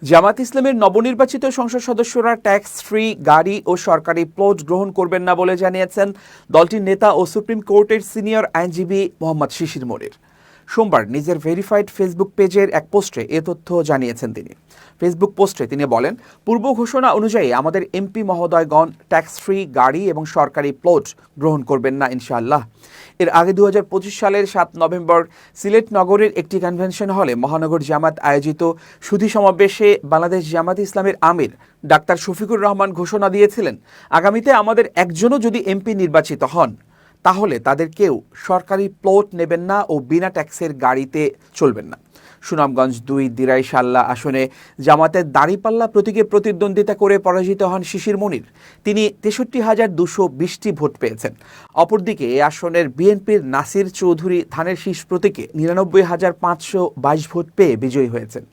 জামাত ইসলামের নবনির্বাচিত সংসদ সদস্যরা ট্যাক্স ফ্রি গাড়ি ও সরকারি প্লট গ্রহণ করবেন না বলে জানিয়েছেন দলটির নেতা ও সুপ্রিম কোর্টের সিনিয়র আইনজীবী মোহাম্মদ শিশির মনির। সোমবার নিজের ভেরিফাইড ফেসবুক পেজের এক পোস্টে এ তথ্য জানিয়েছেন তিনি। ফেসবুক পোস্টে তিনি বলেন, পূর্ব ঘোষণা অনুযায়ী আমাদের এমপি মহোদয়গণ ট্যাক্স ফ্রি গাড়ি এবং সরকারি প্লট গ্রহণ করবেন না ইনশাআল্লাহ। এর আগে 2025 সালের 7 নভেম্বর সিলেট নগরের একটি কনভেনশন হলে মহানগর জামাত আয়োজিত সুধী সমাবেশে বাংলাদেশ জামাত ইসলামের আমির ডাক্তার শফিকুর রহমান ঘোষণা দিয়েছিলেন, আগামীতে আমাদের একজনও যদি এমপি নির্বাচিত হন তাহলে তাদের কেউ সরকারি প্লট নেবেন না ও বিনা ট্যাক্সের গাড়িতে চলবেন না। সুনামগঞ্জ 2 দিরাইশাল্লা আসনে জামাতের দাঁড়িপাল্লা প্রতীকে প্রতিদ্বন্দ্বিতা করে পরাজিত হন শিশির মনির। তিনি 63,220টি ভোট পেয়েছেন। অপরদিকে এ আসনের বিএনপির নাসির চৌধুরী ধানের শীষ প্রতীকে 99,522 ভোট পেয়ে বিজয়ী হয়েছেন।